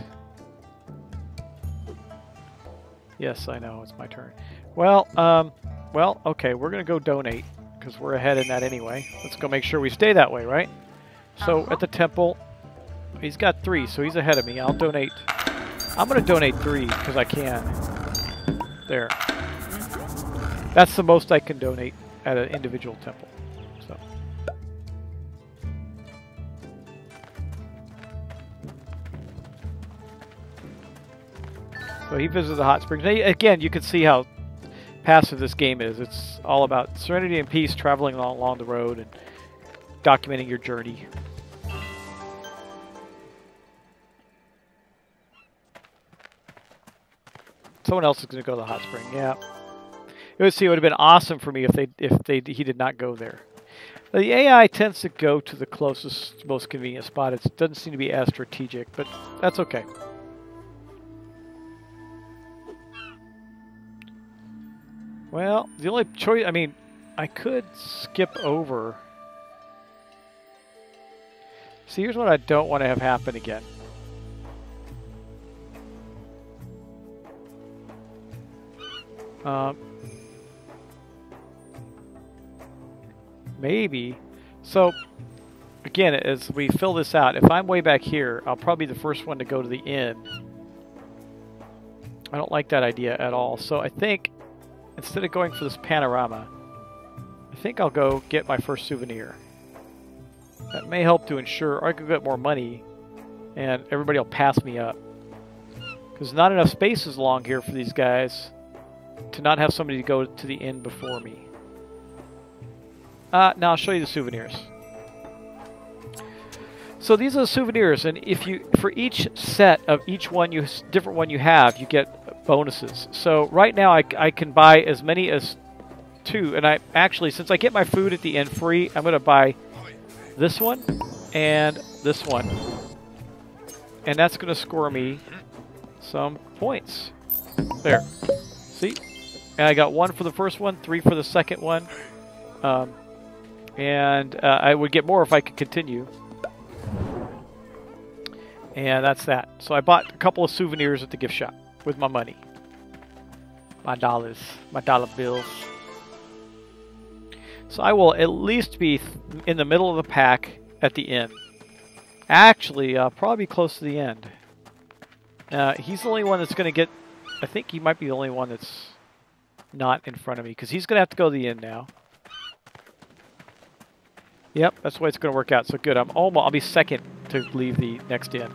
A: Yes, I know. It's my turn. Well, okay. We're going to go donate because we're ahead in that anyway. Let's go make sure we stay that way, right? So, at the temple, he's got 3, so he's ahead of me. I'll donate. I'm going to donate 3 because I can. There. That's the most I can donate at an individual temple. So he visited the hot springs. Again, you can see how passive this game is. It's all about serenity and peace, traveling along the road and documenting your journey. Someone else is going to go to the hot spring. Yeah, it would have been awesome for me if he did not go there. The AI tends to go to the closest, most convenient spot. It doesn't seem to be as strategic, but that's okay. Well, the only choice, I mean, I could skip over. See, here's what I don't want to have happen again. Maybe. So, again, as we fill this out, if I'm way back here, I'll probably be the first one to go to the inn. I don't like that idea at all. So I think, instead of going for this panorama, I think I'll go get my first souvenir. That may help to ensure I can get more money and everybody will pass me up. Because not enough space is along here for these guys to not have somebody to go to the inn before me. Now I'll show you the souvenirs. So these are the souvenirs, and if you, for each set of each one, different one you have, you get bonuses. So right now I can buy as many as 2, and I actually, since I get my food at the end free, I'm going to buy this one and this one, and that's going to score me some points. There, see, and I got 1 for the first one, 3 for the second one, and I would get more if I could continue. And that's that. So I bought a couple of souvenirs at the gift shop with my money. My dollars. My dollar bills. So I will at least be in the middle of the pack at the end. Actually, I'll probably be close to the end. He's the only one that's going to get... I think he might be the only one that's not in front of me, because he's going to have to go to the end now. Yep, that's the way it's going to work out. So good. I'll be second to leave the next inn.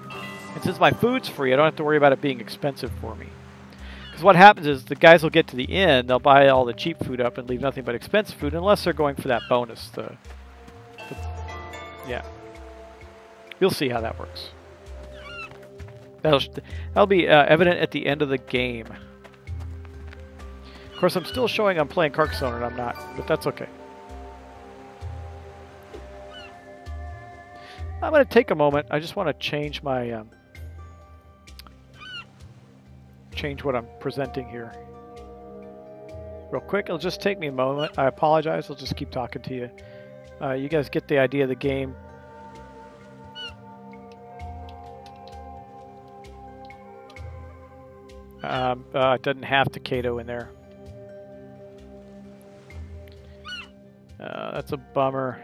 A: And since my food's free, I don't have to worry about it being expensive for me. Because what happens is the guys will get to the inn, they'll buy all the cheap food up and leave nothing but expensive food, unless they're going for that bonus. Yeah. You'll see how that works. That'll be evident at the end of the game. Of course, I'm still showing I'm playing Carcassonne, and I'm not, but that's okay. I'm going to take a moment. I just want to change my change what I'm presenting here real quick. It'll just take me a moment. I apologize. I'll just keep talking to you. You guys get the idea of the game. It doesn't have Takedo in there. That's a bummer.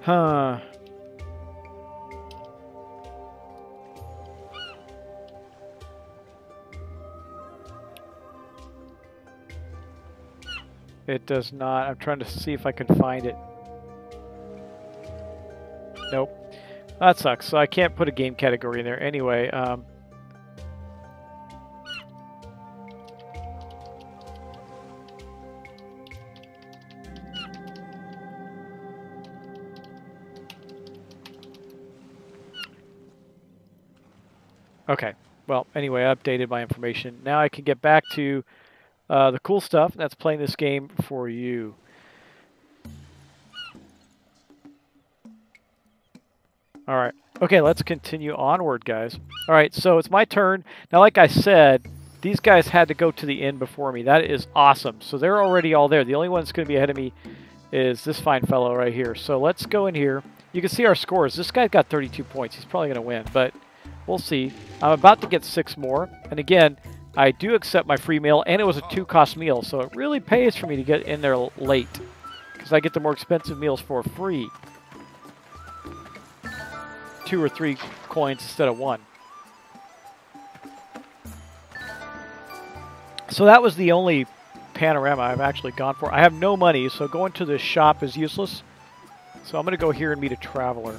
A: Huh. It does not. I'm trying to see if I can find it. Nope. That sucks. So I can't put a game category in there. Anyway, okay. Well, anyway, I updated my information. Now I can get back to the cool stuff. That's playing this game for you. All right. Okay, let's continue onward, guys. All right, so it's my turn. Now, like I said, these guys had to go to the inn before me. That is awesome. So they're already all there. The only one that's going to be ahead of me is this fine fellow right here. So let's go in here. You can see our scores. This guy's got 32 points. He's probably going to win, but we'll see. I'm about to get 6 more. And again, I do accept my free meal, and it was a 2-cost meal, so it really pays for me to get in there late because I get the more expensive meals for free. 2 or 3 coins instead of 1. So that was the only panorama I've actually gone for. I have no money, so going to this shop is useless. So I'm going to go here and meet a traveler.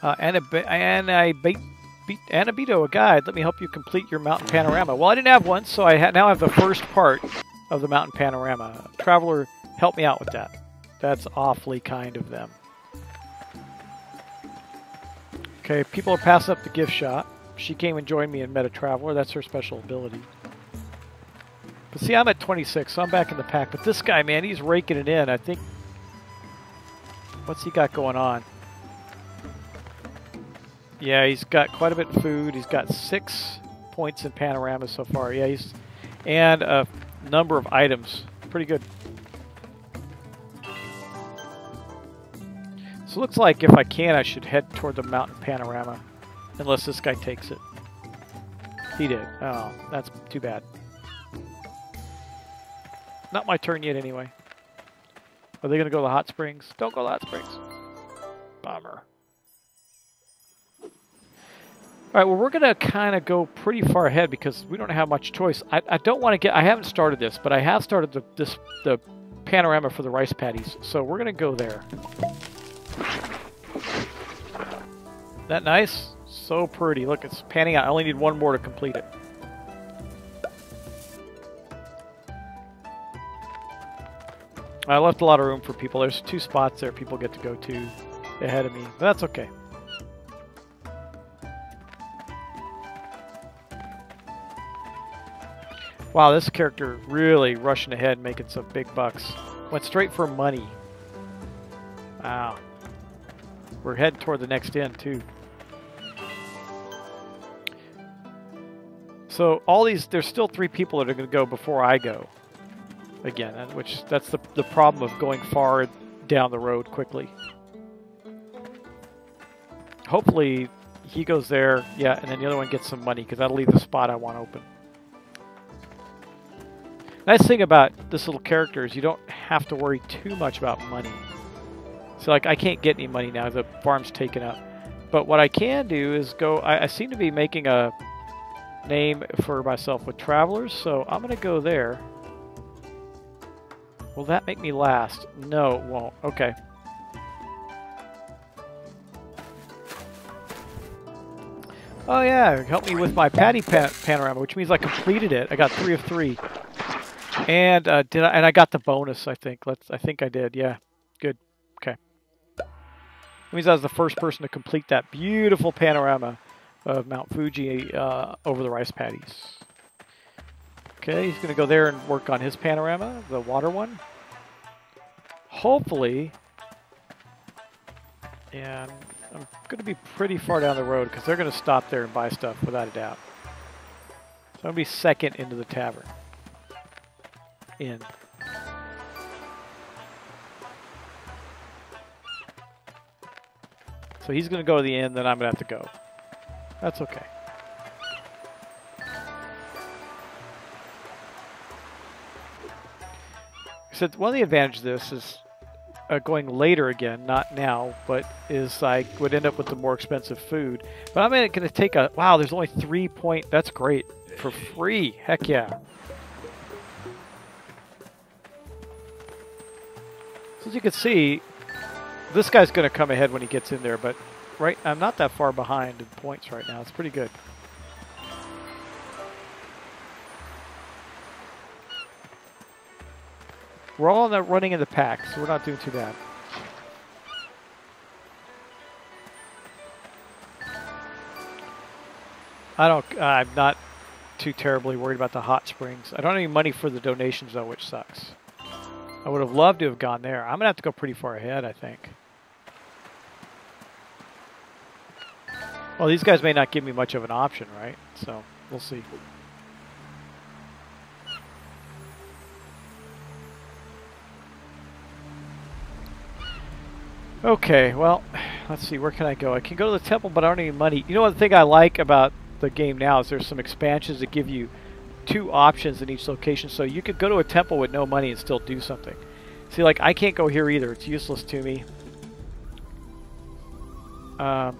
A: Anabito, a guide. Let me help you complete your mountain panorama. Well, I didn't have one, so I now have the first part of the mountain panorama. Traveler, help me out with that. That's awfully kind of them. Okay, people are passing up the gift shop. She came and joined me and met a traveler. That's her special ability. But see, I'm at 26, so I'm back in the pack. But this guy, man, he's raking it in. I think... What's he got going on? Yeah, he's got quite a bit of food. He's got 6 points in panorama so far. Yeah, he's... And a number of items. Pretty good. So it looks like if I can, I should head toward the mountain panorama. Unless this guy takes it. He did. Oh, that's too bad. Not my turn yet anyway. Are they going to go to the hot springs? Don't go to the hot springs. Bummer. Alright, well we're going to kind of go pretty far ahead because we don't have much choice. I don't want to get... I haven't started this, but I have started the panorama for the rice paddies. So we're going to go there. That nice? So pretty. Look, it's panning out. I only need 1 more to complete it. I left a lot of room for people. There's 2 spots there people get to go to ahead of me. But that's okay. Wow, this character really rushing ahead, making some big bucks. Went straight for money. Wow. We're heading toward the next inn, too. So all these, there's still 3 people that are going to go before I go. Again, which that's the problem of going far down the road quickly. Hopefully he goes there, yeah, and then the other one gets some money because that'll leave the spot I want open. Nice thing about this little character is you don't have to worry too much about money. So like I can't get any money now, the farm's taken up. But what I can do is go, I seem to be making a name for myself with travelers, so I'm going to go there. Will that make me last? No, it won't. Okay. Oh yeah, help me with my paddy panorama, which means I completed it. I got 3 of 3. And I got the bonus, I think. I think I did. Yeah. Good. Okay. That means I was the first person to complete that beautiful panorama of Mount Fuji over the rice paddies. Okay, he's going to go there and work on his panorama, the water one. Hopefully, and I'm going to be pretty far down the road because they're going to stop there and buy stuff without a doubt. So I'm going to be second into the tavern. In. So he's going to go to the inn, then I'm going to have to go. That's okay. So one of the advantages of this is going later again, not now, but is I would end up with the more expensive food. But I'm going to take a... Wow, there's only 3 point... That's great. For free. Heck yeah. As you can see, this guy's going to come ahead when he gets in there, but I'm not that far behind in points right now. It's pretty good. We're all running in the pack, so we're not doing too bad. I'm not too terribly worried about the hot springs. I don't have any money for the donations though, which sucks. I would have loved to have gone there. I'm gonna have to go pretty far ahead, I think. Well, these guys may not give me much of an option, right? So, we'll see. Okay, well, let's see, where can I go? I can go to the temple, but I don't have any money. You know, one thing I like about the game now is there's some expansions that give you 2 options in each location, so you could go to a temple with no money and still do something. See, like, I can't go here either. It's useless to me. I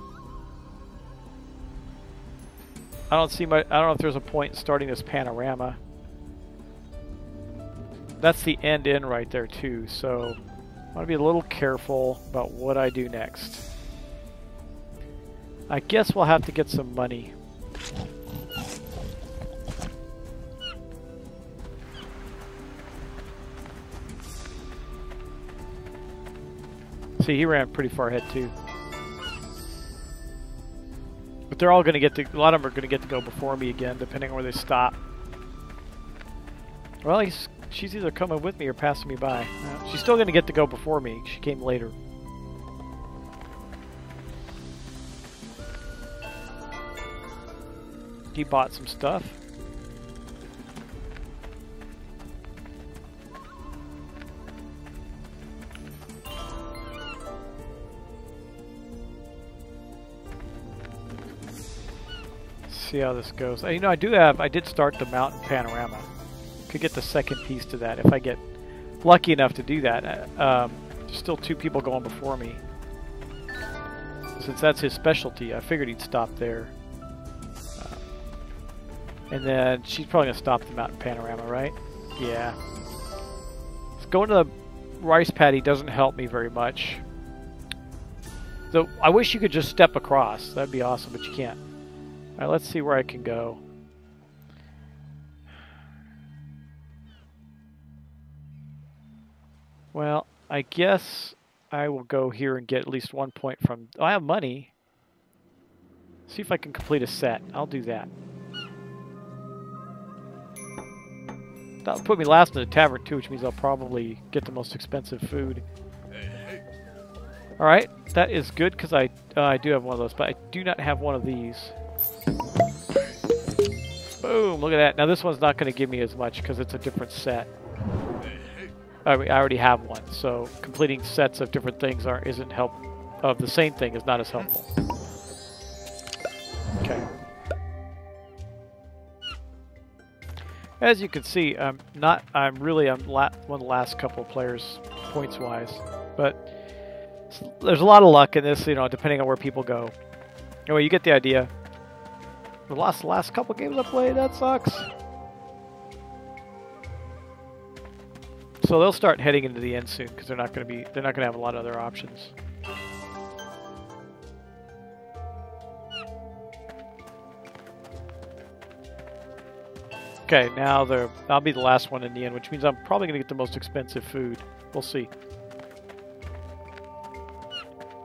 A: don't know if there's a point in starting this panorama. That's the end in right there too, so I want to be a little careful about what I do next. I guess we'll have to get some money. See, he ran pretty far ahead too. But they're all going to get to, a lot of them are going to get to go before me again, depending on where they stop. Well, she's either coming with me or passing me by. She's still going to get to go before me. She came later. He bought some stuff. See how this goes. You know, I did start the mountain panorama. Could get the second piece to that if I get lucky enough to do that. There's still 2 people going before me. Since that's his specialty, I figured he'd stop there. And then she's probably gonna stop the mountain panorama, right? Yeah. Going to the rice paddy doesn't help me very much. So I wish you could just step across. That'd be awesome, but you can't. Alright, let's see where I can go. Well, I guess I will go here and get at least 1 point from... Oh, I have money. See if I can complete a set. I'll do that. That'll put me last in the tavern too, which means I'll probably get the most expensive food. Alright, that is good because I do have one of those, but I do not have one of these. Boom, look at that. Now this one's not going to give me as much because it's a different set. I already have one, so completing sets of different things isn't help. Of the same thing is not as helpful. Okay. As you can see, I'm one of the last couple of players points wise, but there's a lot of luck in this, you know, depending on where people go. Anyway, you get the idea. We lost the last couple games I played. That sucks. So they'll start heading into the end soon because they're not going to have a lot of other options. Okay, now I'll be the last one in the end, which means I'm probably going to get the most expensive food. We'll see.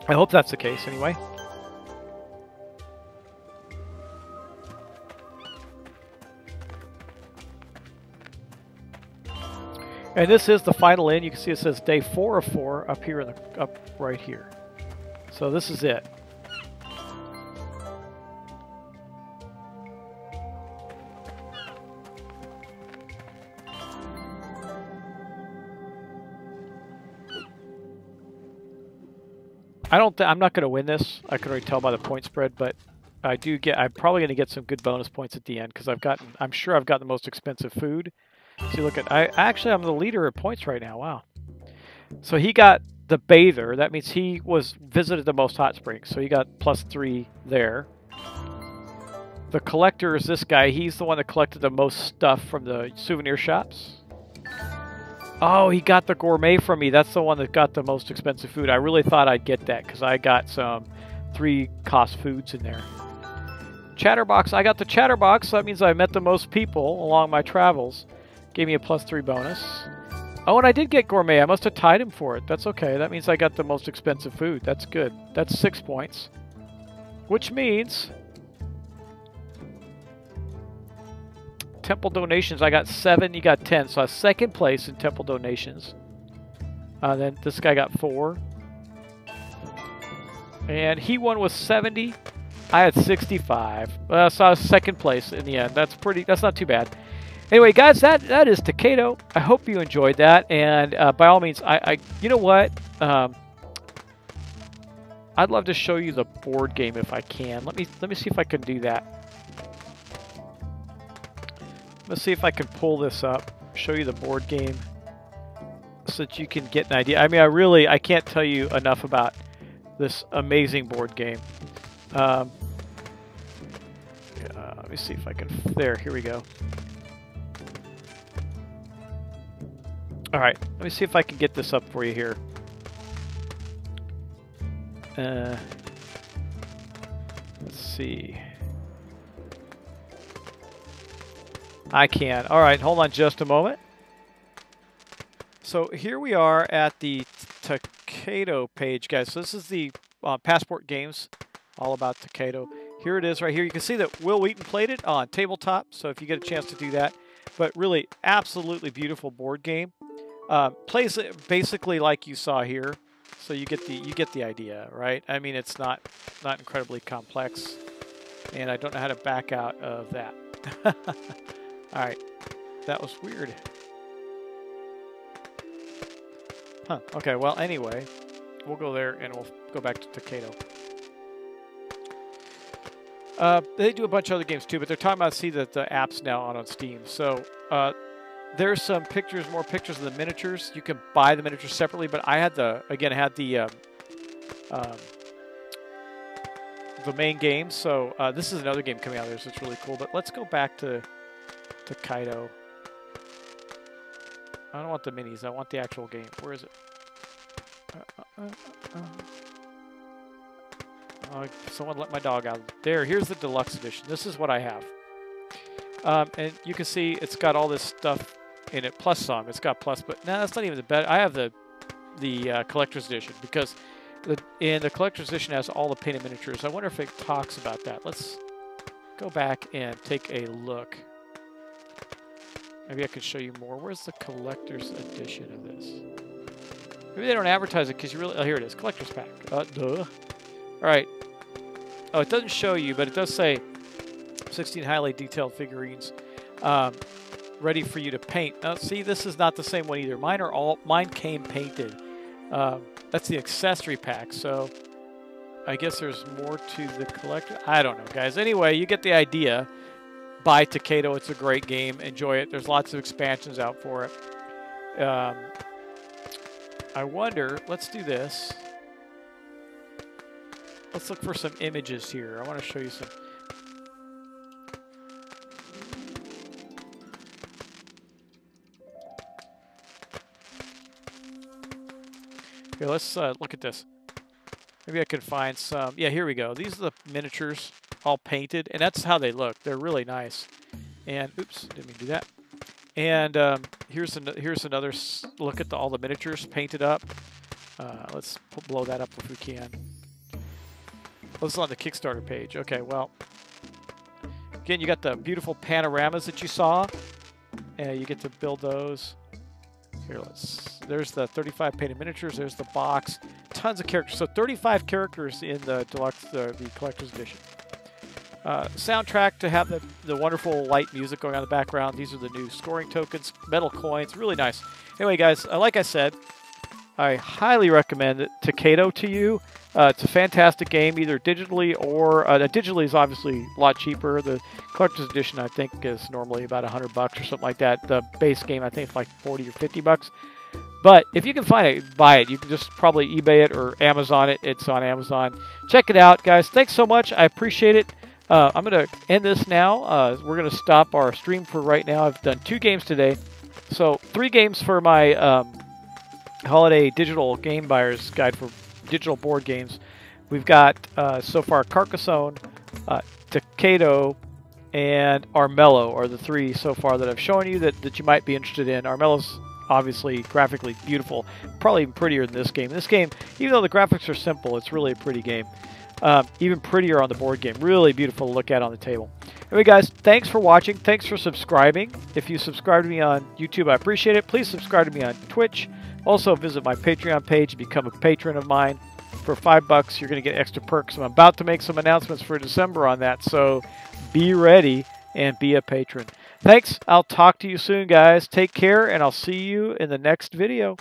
A: I hope that's the case anyway. And this is the final end. You can see it says day 4 of 4 up here up right here. So this is it. I'm not going to win this. I can already tell by the point spread, but I'm probably going to get some good bonus points at the end because I'm sure I've got the most expensive food. See, look at, I'm the leader of points right now. Wow. So he got the bather. That means he visited the most hot springs. So he got +3 there. The collector is this guy. He's the one that collected the most stuff from the souvenir shops. Oh, he got the gourmet from me. That's the one that got the most expensive food. I really thought I'd get that because I got some 3-cost foods in there. Chatterbox. I got the Chatterbox. So that means I met the most people along my travels. Gave me a +3 bonus. Oh, and I did get gourmet. I must have tied him for it. That's okay. That means I got the most expensive food. That's good. That's 6 points. Which means... Temple donations, I got 7, you got 10. So I was second place in temple donations. Then this guy got 4. And he won with 70. I had 65. So I was second place in the end. That's not too bad. Anyway, guys, that is Tokaido. I hope you enjoyed that. And by all means, you know what? I'd love to show you the board game if I can. Let me see if I can do that. Let's see if I can pull this up, show you the board game, so that you can get an idea. I mean, I can't tell you enough about this amazing board game. Let me see if I can. There, here we go. All right, let me see if I can get this up for you here. Let's see. I can. All right, hold on just a moment. So here we are at the Tokaido page, guys. So this is the Passport Games, all about Tokaido. Here it is right here. You can see that Will Wheaton played it on tabletop, so if you get a chance to do that. But really, absolutely beautiful board game. Plays it basically like you saw here, so you get the idea, right? I mean, it's not incredibly complex, and I don't know how to back out of that. Alright, that was weird. Huh, okay, well, anyway, we'll go there and we'll go back to Tokaido. They do a bunch of other games too, but they're talking about, see that the app's now on Steam. So, there's some pictures, more pictures of the miniatures. You can buy the miniatures separately, but I had the main game. So, this is another game coming out there, so it's really cool. But let's go back to Tokaido. I don't want the minis. I want the actual game. Where is it? Someone let my dog out. There. Here's the deluxe edition. This is what I have. And you can see it's got all this stuff in it, plus some. It's got plus, but no, that's not even the best. I have the collector's edition because in the collector's edition has all the painted miniatures. I wonder if it talks about that. Let's go back and take a look. Maybe I could show you more. Where's the collector's edition of this? Maybe they don't advertise it because you really... Oh, here it is. Collector's pack. Duh. All right. Oh, it doesn't show you, but it does say 16 highly detailed figurines ready for you to paint. Now, see, this is not the same one either. Mine came painted. That's the accessory pack, so I guess there's more to the collector. I don't know, guys. Anyway, you get the idea. Buy Tokaido. It's a great game. Enjoy it. There's lots of expansions out for it. I wonder, let's do this. Let's look for some images here. I want to show you some. Okay, let's look at this. Maybe I can find some. Yeah, here we go. These are the miniatures, all painted, and that's how they look. They're really nice. And oops, didn't mean to do that. And here's another look at all the miniatures painted up. Let's blow that up if we can. Oh, this is on the Kickstarter page. Okay, well, again, you got the beautiful panoramas that you saw, and you get to build those. Here, there's the 35 painted miniatures. There's the box. Tons of characters. So 35 characters in the deluxe, the collector's edition. Soundtrack to have the wonderful light music going on in the background. These are the new scoring tokens, metal coins, really nice. Anyway, guys, like I said, I highly recommend Tokaido to you. It's a fantastic game, either digitally or digitally is obviously a lot cheaper. The collector's edition, I think, is normally about $100 or something like that. The base game, I think, is like 40 or 50 bucks. But if you can find it, buy it. You can just probably eBay it or Amazon it. It's on Amazon. Check it out, guys. Thanks so much. I appreciate it. I'm going to end this now. We're going to stop our stream for right now. I've done 2 games today. So 3 games for my holiday digital game buyer's guide for digital board games. We've got so far Carcassonne, Decado, and Armello are the 3 so far that I've shown you that you might be interested in. Armello's obviously graphically beautiful, probably even prettier than this game. This game, even though the graphics are simple, it's really a pretty game. Even prettier on the board game. Really beautiful to look at on the table. Anyway, guys, thanks for watching. Thanks for subscribing. If you subscribe to me on YouTube, I appreciate it. Please subscribe to me on Twitch. Also, visit my Patreon page and become a patron of mine. For $5, you're going to get extra perks. I'm about to make some announcements for December on that, so be ready and be a patron. Thanks. I'll talk to you soon, guys. Take care, and I'll see you in the next video.